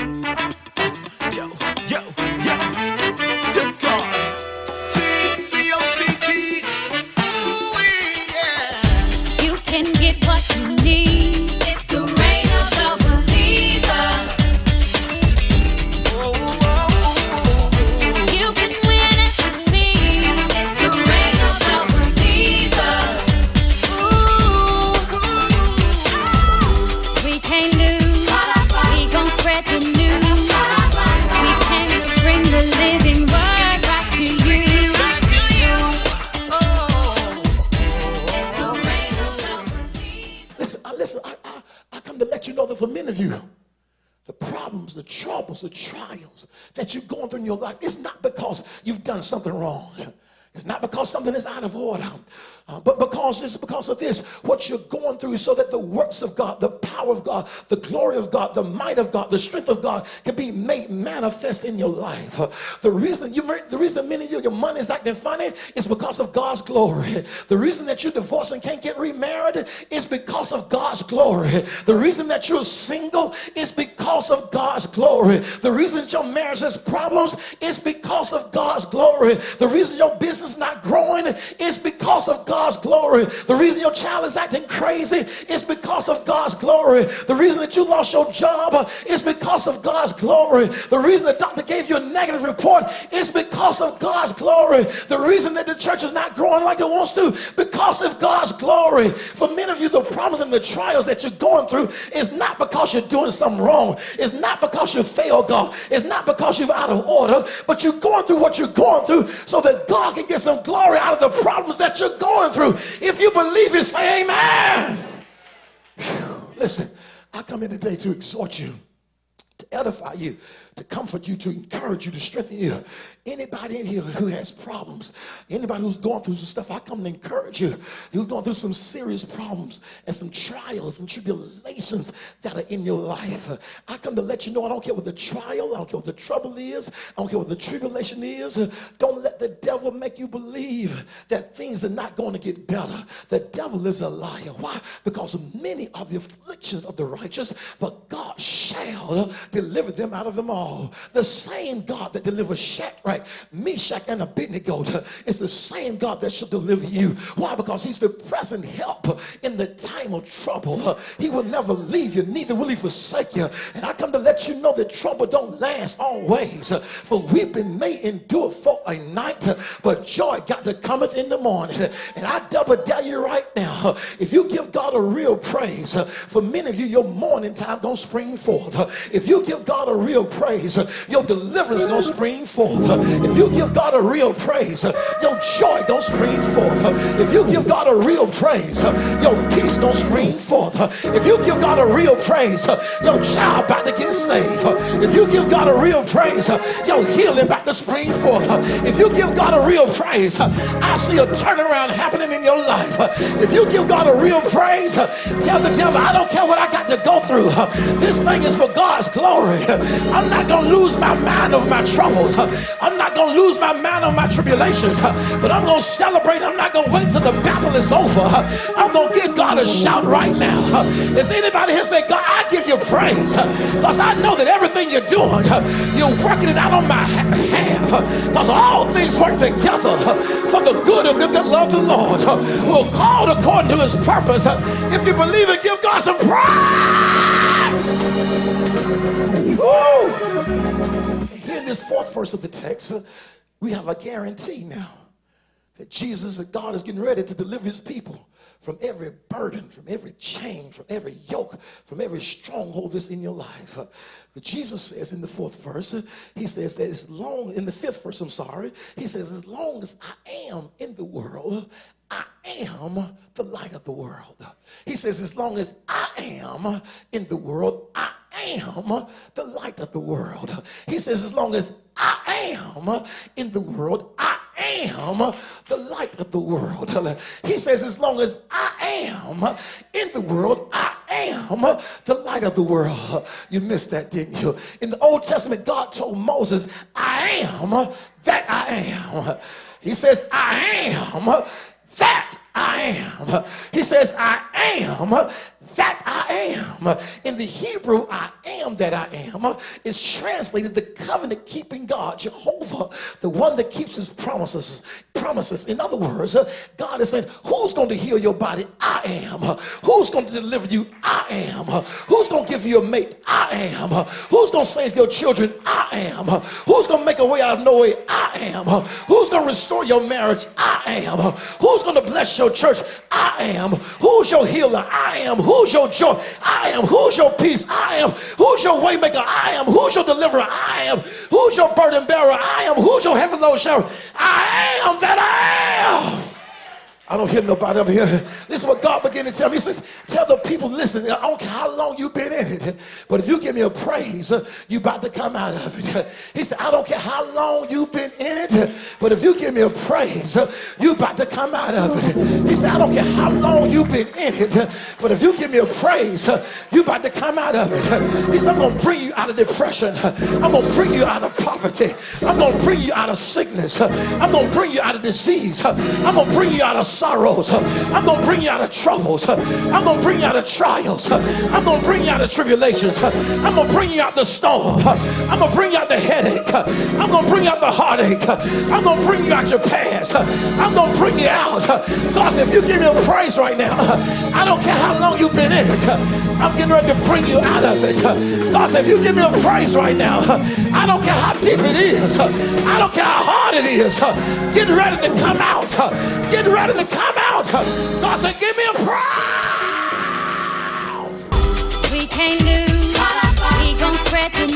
Yo, yo, yo. Good God. GBOCT. Ooh, yeah. You can get what you need. It's the reign of the believer. Oh, oh, oh. You can win and succeed. It's the reign of the believer. Ooh, we can't lose. We gon' spread the news. We came to bring the living word right to you. Back to you. Oh. It's the reign of the believer. Listen, I come to let you know that for many of you, the problems, the troubles, the trials that you're going through in your life, it's not because you've done something wrong. It's not because something is out of order, but because it's because of this. What you're going through is so that the works of God, the power of God, the glory of God, the might of God, the strength of God can be made manifest in your life. The reason many of you, your money is acting funny is because of God's glory. The reason that you're divorced and can't get remarried is because of God's glory. The reason that you're single is because of God's glory. The reason that your marriage has problems is because of God's glory. The reason your business is not growing is because of God's glory. The reason your child is acting crazy is because of God's glory. The reason that you lost your job is because of God's glory. The reason the doctor gave you a negative report is because of God's glory. The reason that the church is not growing like it wants to, because of God's glory. For many of you, the problems and the trials that you're going through is not because you're doing something wrong. It's not because you failed God. It's not because you're out of order, but you're going through what you're going through so that God can get some glory out of the problems that you're going through. If you believe it, say amen. Whew. Listen, I come in today to exhort you, to edify you, to comfort you, to encourage you, to strengthen you. Anybody in here who has problems, anybody who's going through some stuff, I come to encourage you. Who's going through some serious problems and some trials and tribulations that are in your life. I come to let you know I don't care what the trial, I don't care what the trouble is, I don't care what the tribulation is. Don't let the devil make you believe that things are not going to get better. The devil is a liar. Why? Because many are the afflictions of the righteous, but God shall deliver them out of them all. The same God that delivers Shadrach, Meshach, and Abednego is the same God that shall deliver you. Why? Because he's the present help in the time of trouble. He will never leave you, neither will he forsake you. And I come to let you know that trouble don't last always. For weeping may endure for a night, but joy got to cometh in the morning. And I double dare you right now, if you give God a real praise, for many of you, your morning time gonna spring forth. If you give God a real praise, your deliverance gonna spring forth. If you give God a real praise, your joy gonna spring forth. If you give God a real praise, your peace gonna spring forth. If you give God a real praise, your child about to get saved. If you give God a real praise, your healing about to spring forth. If you give God a real praise, I see a turnaround happening in your life. If you give God a real praise, tell the devil, I don't care what I got to go through. This thing is for God's glory. I'm not going to lose my mind over my troubles. I'm not going to lose my mind on my tribulations, but I'm going to celebrate. I'm not going to wait till the battle is over. I'm going to give God a shout right now. Is anybody here say, God, I give you praise because I know that everything you're doing, you're working it out on my behalf, because all things work together for the good of them that love the Lord, who are called according to his purpose. If you believe it, give God some praise. Woo! Here in this fourth verse of the text, we have a guarantee now that Jesus and God is getting ready to deliver his people from every burden, from every chain, from every yoke, from every stronghold that's in your life. Jesus says in the fourth verse, he says that in the fifth verse, he says, as long as I am in the world, I am the light of the world. He says, as long as I am in the world, I am the light of the world. He says, as long as I am in the world, I am the light of the world. He says, as long as I am in the world, I am the light of the world. You missed that, didn't you? In the Old Testament, God told Moses, I am that I am. He says, I am that I am. He says, I am that I am. In the Hebrew, I am that I am is translated the covenant-keeping God, Jehovah, the one that keeps his promises. In other words, God is saying, who's going to heal your body? I am. Who's going to deliver you? I am. Who's going to give you a mate? I am. Who's going to save your children? I am. Who's going to make a way out of no way? I am. Who's going to restore your marriage? I am. Who's going to bless your church? I am. Who's your healer? I am. Who's your joy? I am. Who's your peace? I am. Who's your waymaker? I am. Who's your deliverer? I am. Who's your burden bearer? I am. Who's your heavy load sharer? I am that I am. I don't hear nobody over here. This is what God began to tell me. He says, tell the people, listen, I don't care how long you've been in it, but if you give me a praise, you about to come out of it. He said, I don't care how long you've been in it, but if you give me a praise, you about to come out of it. He said, I don't care how long you've been in it, but if you give me a praise, you about to come out of it. He said, I'm going to bring you out of depression. I'm going to bring you out of poverty. I'm going to bring you out of sickness. I'm going to bring you out of disease. I'm going to bring you out of sorrows. I'm going to bring you out of troubles. I'm going to bring you out of trials. I'm going to bring you out of tribulations. I'm going to bring you out the storm. I'm going to bring you out the headache. I'm going to bring you out the heartache. I'm going to bring you out your past. I'm going to bring you out. God said, if you give me a praise right now, I don't care how long you've been in it, I'm getting ready to bring you out of it. God said, if you give me a praise right now, I don't care how deep it is. I don't care how hard it is. Get ready to come out. Get ready to come out. God said, give me a praise. We can't lose. We gon' spread the